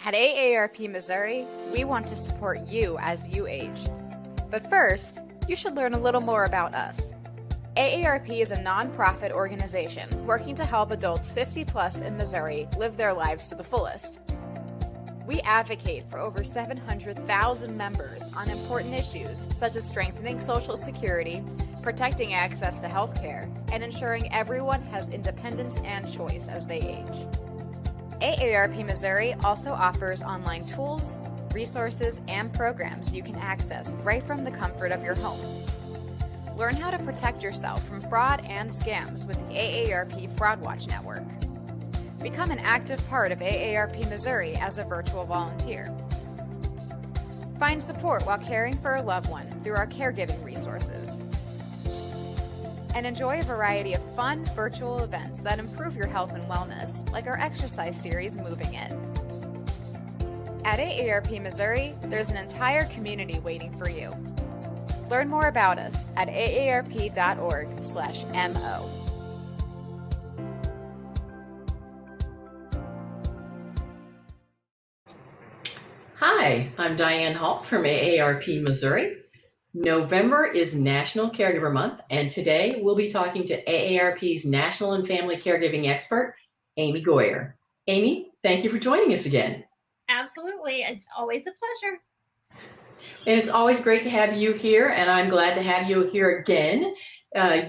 At AARP Missouri, we want to support you as you age. But first, you should learn a little more about us. AARP is a nonprofit organization working to help adults 50 plus in Missouri live their lives to the fullest. We advocate for over 700,000 members on important issues such as strengthening Social Security, protecting access to health care, and ensuring everyone has independence and choice as they age. AARP Missouri also offers online tools, resources, and programs you can access right from the comfort of your home. Learn how to protect yourself from fraud and scams with the AARP Fraud Watch Network. Become an active part of AARP Missouri as a virtual volunteer. Find support while caring for a loved one through our caregiving resources. And enjoy a variety of fun virtual events that improve your health and wellness, like our exercise series, Moving It. At AARP Missouri, there's an entire community waiting for you. Learn more about us at aarp.org/mo. Hi, I'm Diane Hall from AARP Missouri. November is National Caregiver Month, and today we'll be talking to AARP's National and Family Caregiving expert, Amy Goyer. Amy, thank you for joining us again. Absolutely. It's always a pleasure. And it's always great to have you here, and I'm glad to have you here again.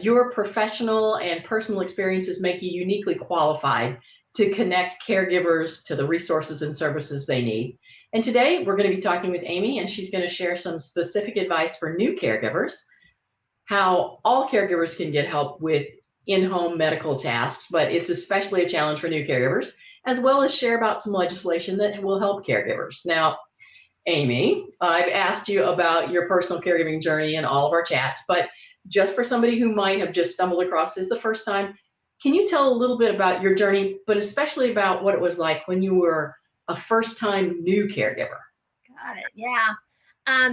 Your professional and personal experiences make you uniquely qualified to connect caregivers to the resources and services they need. And today we're going to be talking with Amy, and she's going to share some specific advice for new caregivers, how all caregivers can get help with in-home medical tasks, but it's especially a challenge for new caregivers, as well as share about some legislation that will help caregivers. Now, Amy, I've asked you about your personal caregiving journey in all of our chats, but just for somebody who might have just stumbled across this the first time, can you tell a little bit about your journey, but especially about what it was like when you were a first-time new caregiver? Got it. Yeah. I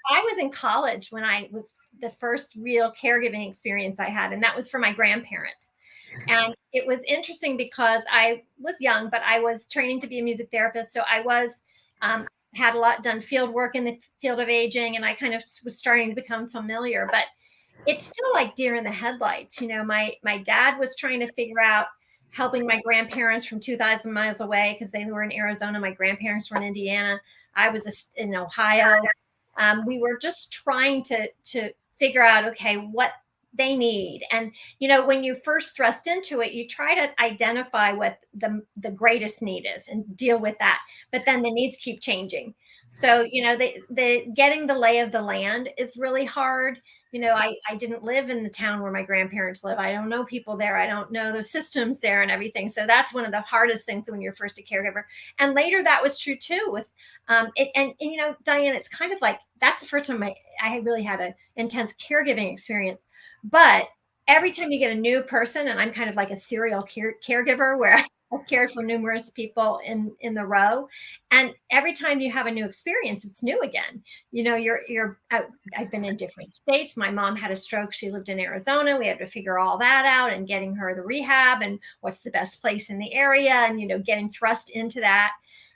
was in college when I was the first real caregiving experience I had, and that was for my grandparents. And it was interesting because I was young, but I was training to be a music therapist. So I was had a lot done field work in the field of aging, and I kind of was starting to become familiar. But it's still like deer in the headlights. You know, my dad was trying to figure out helping my grandparents from 2,000 miles away because they were in Arizona. My grandparents were in Indiana. I was in Ohio. We were just trying to figure out, okay, what they need. And, you know, when you first thrust into it, you try to identify what the greatest need is and deal with that. But then the needs keep changing. So, you know, the getting the lay of the land is really hard. You know, I didn't live in the town where my grandparents live. I don't know people there. I don't know the systems there and everything. So that's one of the hardest things when you're first a caregiver. And later that was true too with and you know, Diane, it's kind of like that's the first time I really had an intense caregiving experience. But every time you get a new person, and I'm kind of like a serial caregiver where I've cared for numerous people in the row. And every time you have a new experience, it's new again. You know, I've been in different states. My mom had a stroke. She lived in Arizona. We had to figure all that out and getting her the rehab and what's the best place in the area and, you know, getting thrust into that.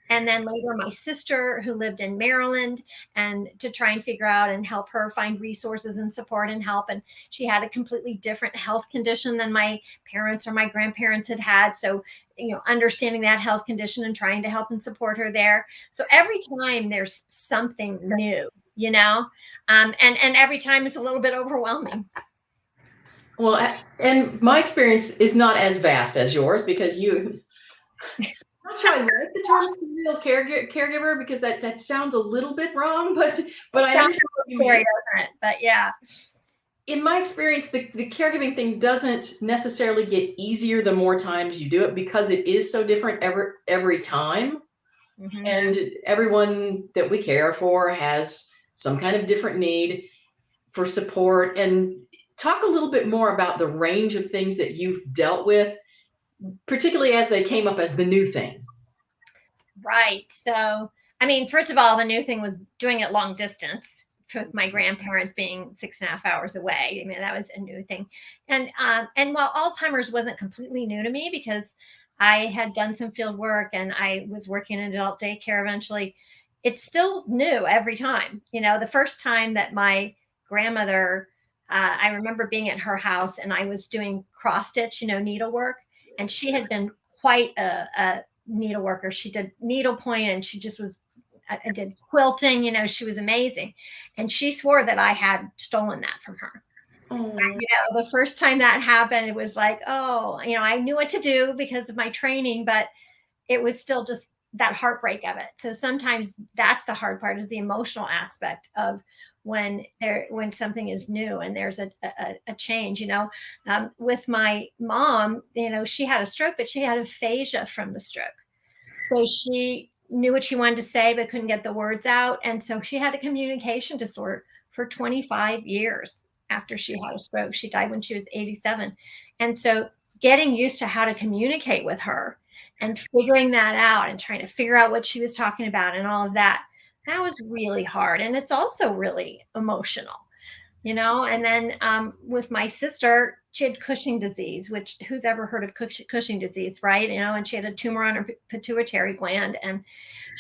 And then later my sister who lived in Maryland and to try and figure out and help her find resources and support and help. And she had a completely different health condition than my parents or my grandparents had had. So, you know, understanding that health condition and trying to help and support her there. So every time there's something new, you know, and every time it's a little bit overwhelming. Well, and my experience is not as vast as yours because I'm not sure I like the term serial caregiver because that sounds a little bit wrong, but I understand what you mean. Doesn't it? But yeah. In my experience, the caregiving thing doesn't necessarily get easier the more times you do it because it is so different every time. Mm-hmm. And everyone that we care for has some kind of different need for support. And talk a little bit more about the range of things that you've dealt with, particularly as they came up as the new thing. Right. So, I mean, first of all, the new thing was doing it long distance with my grandparents being 6.5 hours away. I mean, that was a new thing. And while Alzheimer's wasn't completely new to me because I had done some field work and I was working in adult daycare eventually. It's still new every time. The first time that my grandmother, I remember being at her house and I was doing cross stitch, needlework, and she had been quite a needle worker. She did needlepoint and she just was, I did quilting, she was amazing. And she swore that I had stolen that from her. The first time that happened, it was like, oh, I knew what to do because of my training, but it was still just that heartbreak of it. So sometimes that's the hard part, is the emotional aspect of when something is new and there's a change. With my mom, she had a stroke, but she had aphasia from the stroke. So she knew what she wanted to say, but couldn't get the words out. And so she had a communication disorder for 25 years after she had a stroke. She died when she was 87. And so getting used to how to communicate with her and figuring that out and trying to figure out what she was talking about and all of that, that was really hard. And it's also really emotional. And then with my sister, she had Cushing disease, which who's ever heard of Cushing disease, right? And she had a tumor on her pituitary gland, and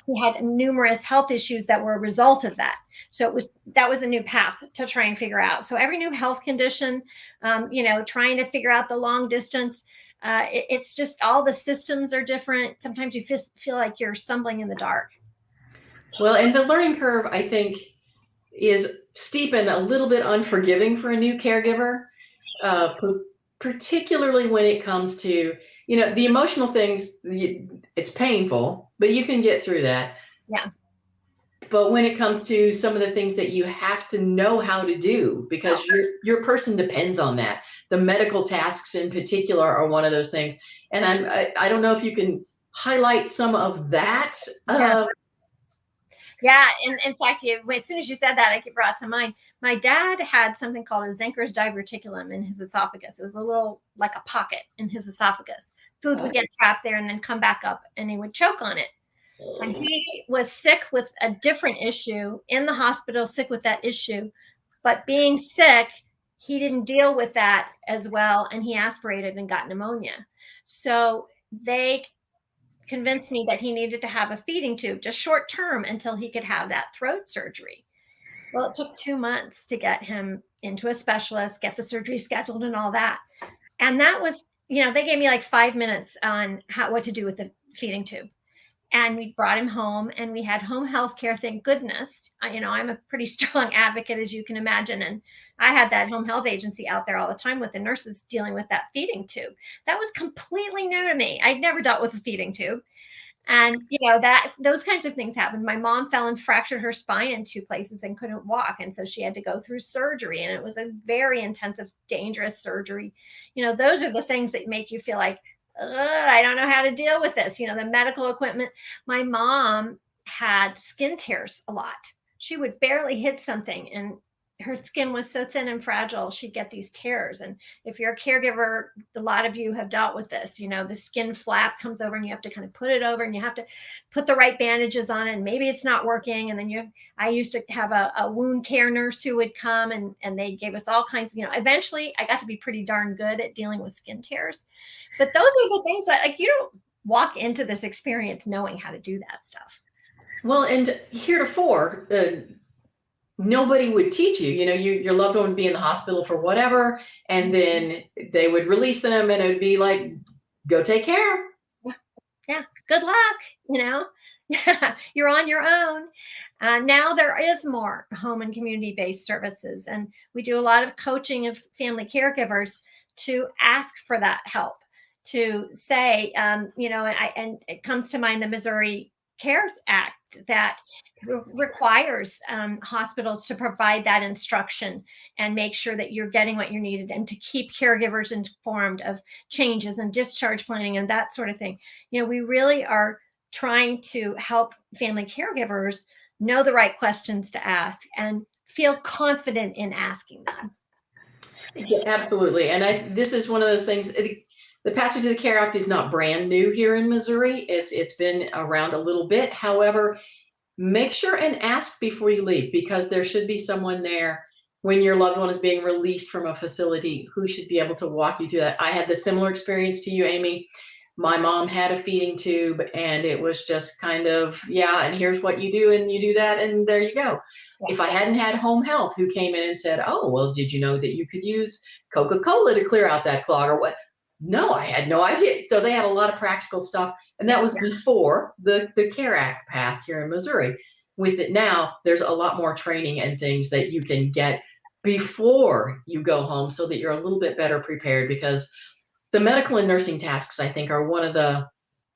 she had numerous health issues that were a result of that. So that was a new path to try and figure out. So every new health condition, trying to figure out the long distance, it's just all the systems are different. Sometimes you feel like you're stumbling in the dark. Well, and the learning curve, I think, is steep and a little bit unforgiving for a new caregiver, particularly when it comes to, the emotional things. It's painful, but you can get through that. Yeah. But when it comes to some of the things that you have to know how to do, because your person depends on that. The medical tasks in particular are one of those things. And I don't know if you can highlight some of that. Yeah, and in fact, as soon as you said that, it brought to mind, my dad had something called a Zenker's diverticulum in his esophagus. It was a little, like a pocket in his esophagus. Food would get trapped there and then come back up, and he would choke on it. And he was sick with a different issue, in the hospital, sick with that issue. But being sick, he didn't deal with that as well, and he aspirated and got pneumonia. So they convinced me that he needed to have a feeding tube, just short term, until he could have that throat surgery. Well, it took 2 months to get him into a specialist, get the surgery scheduled and all that. And that was, they gave me like 5 minutes on what to do with the feeding tube. And we brought him home and we had home health care, thank goodness. I'm a pretty strong advocate, as you can imagine. And I had that home health agency out there all the time with the nurses dealing with that feeding tube. That was completely new to me. I'd never dealt with a feeding tube. And, those kinds of things happened. My mom fell and fractured her spine in 2 places and couldn't walk. And so she had to go through surgery. And it was a very intensive, dangerous surgery. Those are the things that make you feel like, I don't know how to deal with this. The medical equipment. My mom had skin tears a lot. She would barely hit something and her skin was so thin and fragile, she'd get these tears. And if you're a caregiver, a lot of you have dealt with this. The skin flap comes over and you have to kind of put it over and you have to put the right bandages on it. And maybe it's not working. And then I used to have a wound care nurse who would come and they gave us all kinds of, eventually I got to be pretty darn good at dealing with skin tears. But those are the things that, you don't walk into this experience knowing how to do that stuff. Well, and heretofore, nobody would teach you. Your loved one would be in the hospital for whatever, and then they would release them, and it would be like, go take care. Yeah. Good luck. You're on your own. Now there is more home and community-based services, and we do a lot of coaching of family caregivers to ask for that help, to say, and it comes to mind the Missouri CARES Act that requires hospitals to provide that instruction and make sure that you're getting what you needed, and to keep caregivers informed of changes and discharge planning and that sort of thing. We really are trying to help family caregivers know the right questions to ask and feel confident in asking them. Yeah, absolutely. And this is one of those things. The passage of the CARE Act is not brand new here in Missouri. It's been around a little bit. However, make sure and ask before you leave, because there should be someone there when your loved one is being released from a facility who should be able to walk you through that. I had the similar experience to you, Amy. My mom had a feeding tube, and it was just kind of, yeah, and here's what you do, and you do that, and there you go. Yeah. If I hadn't had home health who came in and said, oh, well, did you know that you could use Coca-Cola to clear out that clog or what? No, I had no idea. So they had a lot of practical stuff. And that was before the CARE Act passed here in Missouri. With it now, there's a lot more training and things that you can get before you go home so that you're a little bit better prepared, because the medical and nursing tasks, I think, are one of the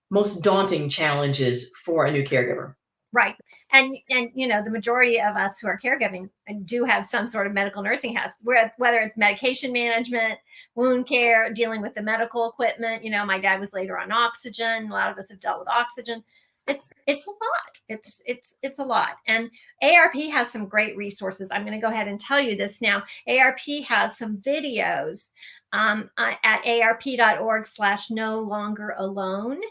most daunting challenges for a new caregiver. Right. And the majority of us who are caregiving do have some sort of medical nursing task, whether it's medication management, wound care, dealing with the medical equipment. My dad was later on oxygen. A lot of us have dealt with oxygen. It's a lot. It's a lot. And AARP has some great resources. I'm going to go ahead and tell you this now. AARP has some videos at aarp.org/no-longer-alone.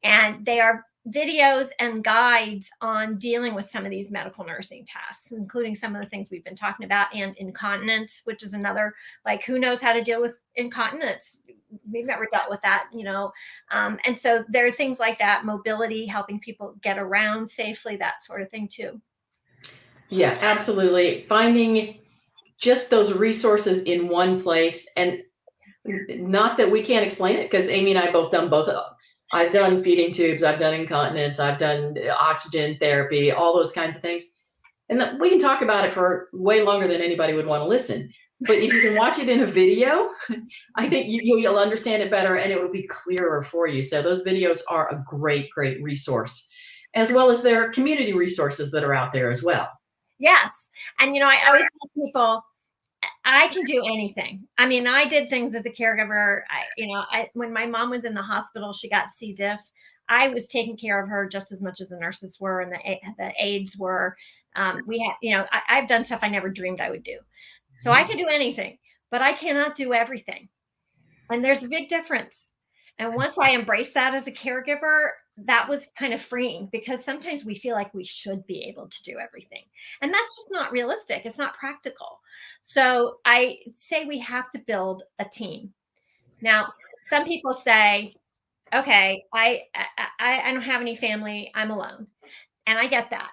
And they are videos and guides on dealing with some of these medical nursing tasks, including some of the things we've been talking about, and incontinence, which is another, like, who knows how to deal with incontinence? We've never dealt with that, and so there are things like that, mobility, helping people get around safely, that sort of thing too. Yeah, absolutely. Finding just those resources in one place, and not that we can't explain it, because Amy and I both done both of them. I've done feeding tubes, I've done incontinence, I've done oxygen therapy, all those kinds of things. And we can talk about it for way longer than anybody would want to listen. But if you can watch it in a video, I think you'll understand it better, and it will be clearer for you. So those videos are a great, great resource, as well as there are community resources that are out there as well. Yes. And, I always tell people, I can do anything. I mean, I did things as a caregiver. When my mom was in the hospital, she got C. diff. I was taking care of her just as much as the nurses were and the aides were. I've done stuff I never dreamed I would do. So I can do anything, but I cannot do everything. And there's a big difference. And once I embraced that as a caregiver, that was kind of freeing, because sometimes we feel like we should be able to do everything. And that's just not realistic. It's not practical. So I say we have to build a team. Now, some people say, okay, I don't have any family. I'm alone. And I get that.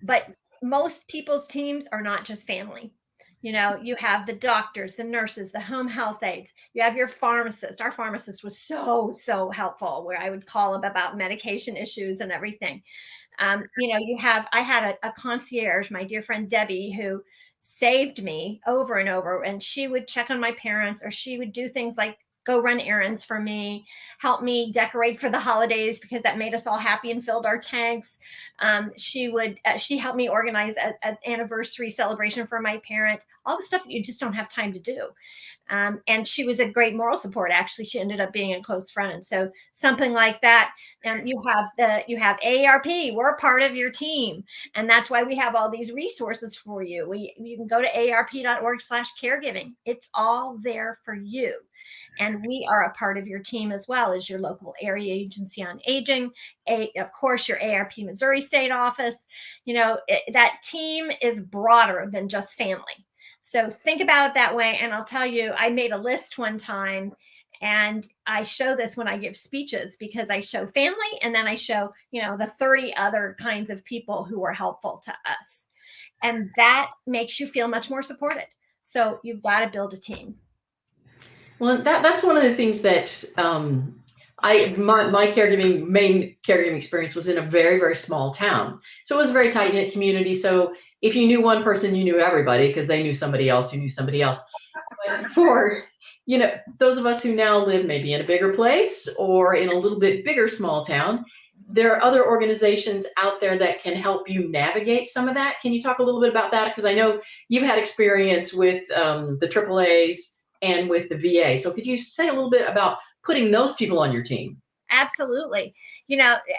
But most people's teams are not just family. You have the doctors, the nurses, the home health aides. You have your pharmacist. Our pharmacist was so helpful, where I would call him about medication issues and everything. I had a concierge, my dear friend Debbie, who saved me over and over. And she would check on my parents, or she would do things like go run errands for me, help me decorate for the holidays, because that made us all happy and filled our tanks. She helped me organize an anniversary celebration for my parents, all the stuff that you just don't have time to do. And she was a great moral support. Actually, she ended up being a close friend. So something like that. You have AARP. We're a part of your team. And that's why we have all these resources for you. You can go to aarp.org/caregiving. It's all there for you. And we are a part of your team, as well as your local area agency on aging, of course, your AARP Missouri state office. That team is broader than just family. So think about it that way. And I'll tell you, I made a list one time, and I show this when I give speeches, because I show family, and then I show, the 30 other kinds of people who are helpful to us. And that makes you feel much more supported. So you've got to build a team. Well, that's one of the things that my main caregiving experience was in a very, very small town. So it was a very tight-knit community. So if you knew one person, you knew everybody, because they knew somebody else who knew somebody else. But for, those of us who now live maybe in a bigger place or in a little bit bigger small town, there are other organizations out there that can help you navigate some of that. Can you talk a little bit about that? Because I know you've had experience with the AAAs and with the VA. So could you say a little bit about putting those people on your team? Absolutely.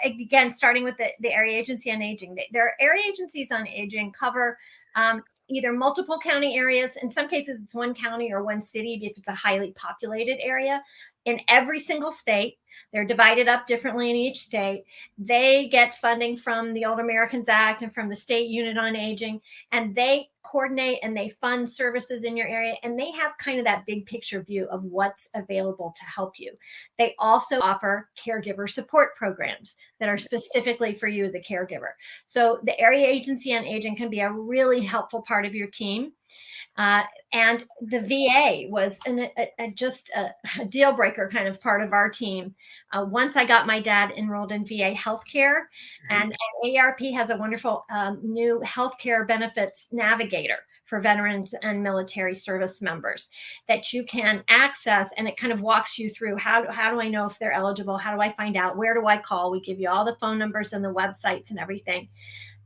Again, starting with the area agency on aging, there are area agencies on aging cover either multiple county areas. In some cases, it's one county or one city if it's a highly populated area. in every single state. They're divided up differently in each state. They get funding from the Older Americans Act and from the State Unit on Aging, and they coordinate and they fund services in your area, and they have kind of that big picture view of what's available to help you. They also offer caregiver support programs that are specifically for you as a caregiver. So the Area Agency on Aging can be a really helpful part of your team. And the VA was just a deal breaker kind of part of our team. Once I got my dad enrolled in VA healthcare, and AARP has a wonderful new healthcare benefits navigator for veterans and military service members that you can access, and it kind of walks you through how do I know if they're eligible? How do I find out? Where do I call? We give you all the phone numbers and the websites and everything.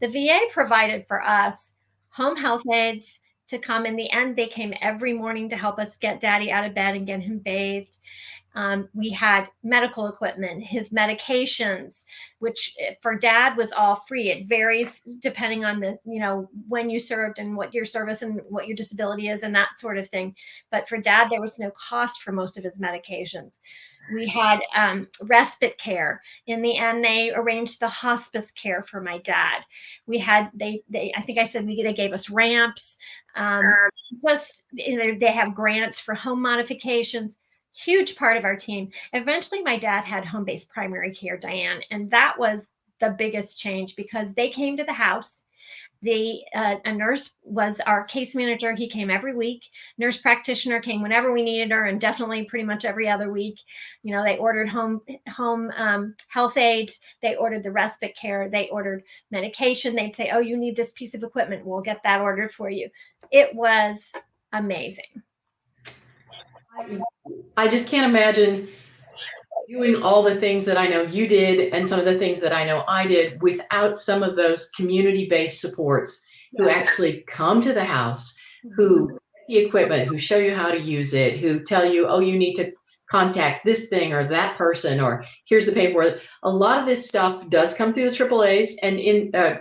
The VA provided for us home health aides to come. In the end, they came every morning to help us get Daddy out of bed and get him bathed. We had medical equipment, his medications, which for Dad was all free. It varies depending on the, when you served and what your service and what your disability is and that sort of thing. But for Dad, there was no cost for most of his medications. We had respite care. In the end, they arranged the hospice care for my dad. We had, I think I said they gave us ramps. They have grants for home modifications. Huge part of our team. Eventually, my dad had home-based primary care, Diane, and that was the biggest change because they came to the house. A nurse was our case manager. He came every week. Nurse practitioner came whenever we needed her, and definitely pretty much every other week. They ordered home health aides. They ordered the respite care. They ordered medication. They'd say, "Oh, you need this piece of equipment. We'll get that ordered for you." It was amazing. I just can't imagine doing all the things that I know you did and some of the things that I know I did without some of those community-based supports who actually come to the house, who get the equipment, who show you how to use it, who tell you, oh, you need to contact this thing or that person, or here's the paperwork. A lot of this stuff does come through the AAAs, and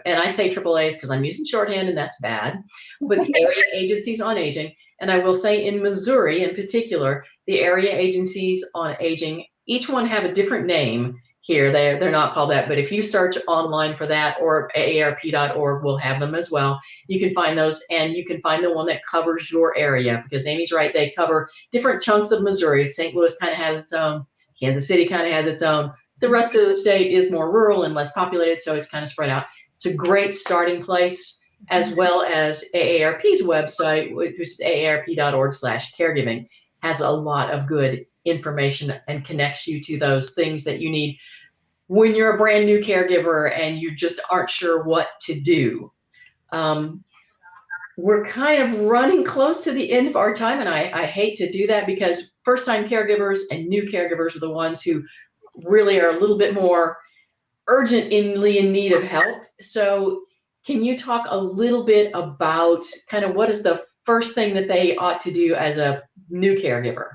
I say AAAs because I'm using shorthand and that's bad, but the area agencies on aging. And I will say in Missouri in particular, the area agencies on aging, each one have a different name here. They're not called that, but if you search online for that, or AARP.org will have them as well, you can find those, and you can find the one that covers your area, because Amy's right, they cover different chunks of Missouri. St. Louis kind of has its own, Kansas City kind of has its own. The rest of the state is more rural and less populated, so it's kind of spread out. It's a great starting place, as well as AARP's website, which is aarp.org/caregiving, has a lot of good information and connects you to those things that you need when you're a brand new caregiver and you just aren't sure what to do. We're kind of running close to the end of our time, and I hate to do that, because first-time caregivers and new caregivers are the ones who really are a little bit more urgently in need of help. So can you talk a little bit about kind of what is the first thing that they ought to do as a new caregiver?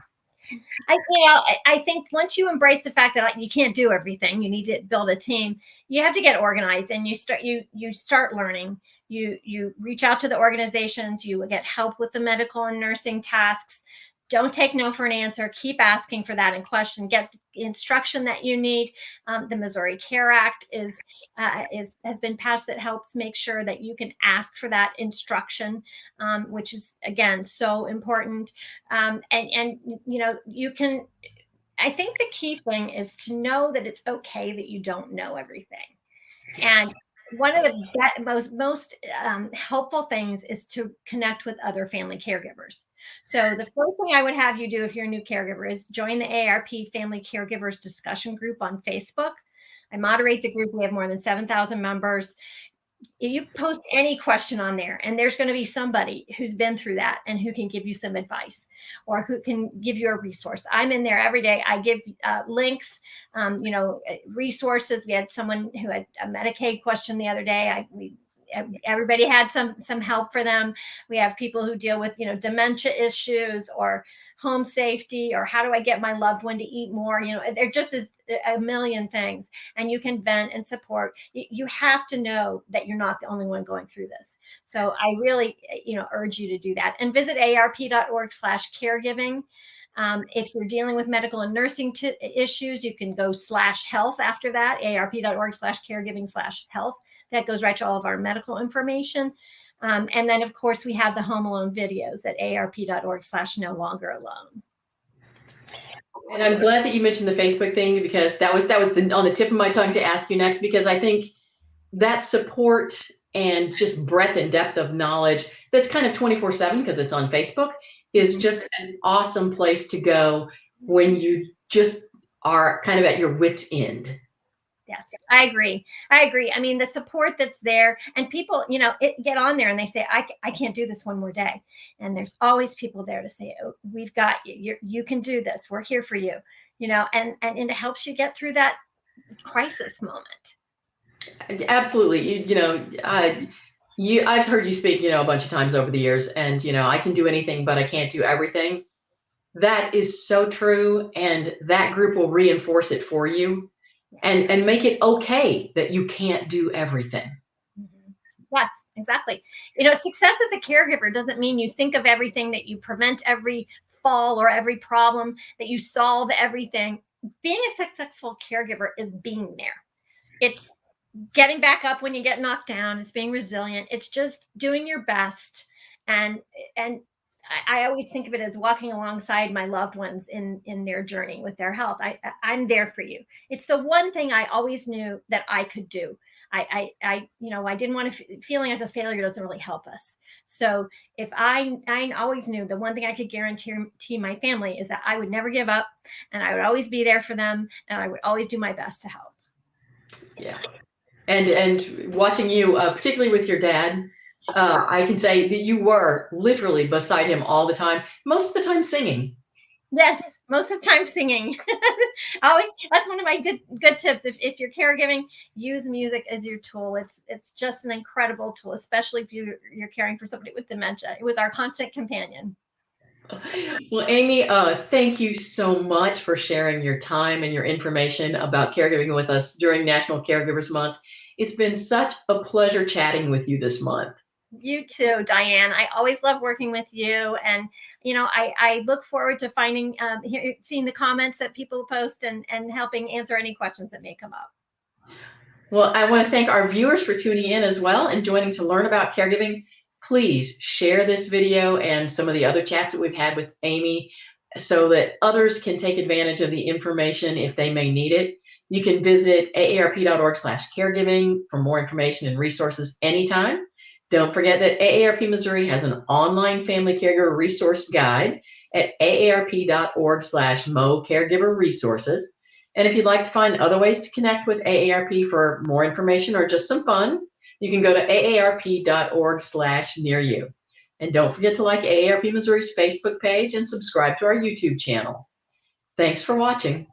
I think once you embrace the fact that you can't do everything, you need to build a team. You have to get organized, and you start learning. You reach out to the organizations. You get help with the medical and nursing tasks. Don't take no for an answer. Keep asking for that and question. Get the instruction that you need. The Missouri Care Act has been passed that helps make sure that you can ask for that instruction, which is, again, so important. And you can. I think the key thing is to know that it's okay that you don't know everything. And one of the most helpful things is to connect with other family caregivers. So the first thing I would have you do if you're a new caregiver is join the AARP Family Caregivers discussion group on Facebook. I moderate the group. We have more than 7,000 members. If you post any question on there, and there's going to be somebody who's been through that and who can give you some advice or who can give you a resource. I'm in there every day. I give links, resources. We had someone who had a Medicaid question the other day. Everybody had some help for them. We have people who deal with, dementia issues or home safety, or how do I get my loved one to eat more? There just is a million things, and you can vent and support. You have to know that you're not the only one going through this. So I really, urge you to do that, and visit aarp.org/caregiving. If you're dealing with medical and nursing issues, you can go /health after that, aarp.org/caregiving/health. That goes right to all of our medical information. And then, of course, we have the Home Alone videos at aarp.org/no longer alone. And I'm glad that you mentioned the Facebook thing, because that was on the tip of my tongue to ask you next, because I think that support and just breadth and depth of knowledge that's kind of 24/7 because it's on Facebook is just an awesome place to go when you just are kind of at your wit's end. Yes, I agree. I mean, the support that's there, and people, get on there and they say, I can't do this one more day. And there's always people there to say, oh, we've got you. You can do this. We're here for you, and it helps you get through that crisis moment. Absolutely. I've heard you speak, a bunch of times over the years, and, I can do anything, but I can't do everything. That is so true. And that group will reinforce it for you. And make it okay that you can't do everything. Yes, exactly. Success as a caregiver doesn't mean you think of everything, that you prevent every fall or every problem, that you solve everything. Being a successful caregiver is being there. It's getting back up when you get knocked down. It's being resilient. It's just doing your best. And I always think of it as walking alongside my loved ones in their journey with their health. I'm there for you. It's the one thing I always knew that I could do. I didn't want to feeling like a failure doesn't really help us. So if I always knew the one thing I could guarantee my family is that I would never give up, and I would always be there for them, and I would always do my best to help. Yeah. And watching you, particularly with your dad, I can say that you were literally beside him all the time, most of the time singing. Yes, most of the time singing. That's one of my good tips. If you're caregiving, use music as your tool. It's just an incredible tool, especially if you're caring for somebody with dementia. It was our constant companion. Well, Amy, thank you so much for sharing your time and your information about caregiving with us during National Caregivers Month. It's been such a pleasure chatting with you this month. You too, Diane. I always love working with you. And, I look forward to seeing the comments that people post and helping answer any questions that may come up. Well, I want to thank our viewers for tuning in as well and joining to learn about caregiving. Please share this video and some of the other chats that we've had with Amy so that others can take advantage of the information if they may need it. You can visit aarp.org/caregiving for more information and resources anytime. Don't forget that AARP Missouri has an online family caregiver resource guide at aarp.org/mo caregiver resources. And if you'd like to find other ways to connect with AARP for more information or just some fun, you can go to aarp.org/near-you. And don't forget to like AARP Missouri's Facebook page and subscribe to our YouTube channel. Thanks for watching.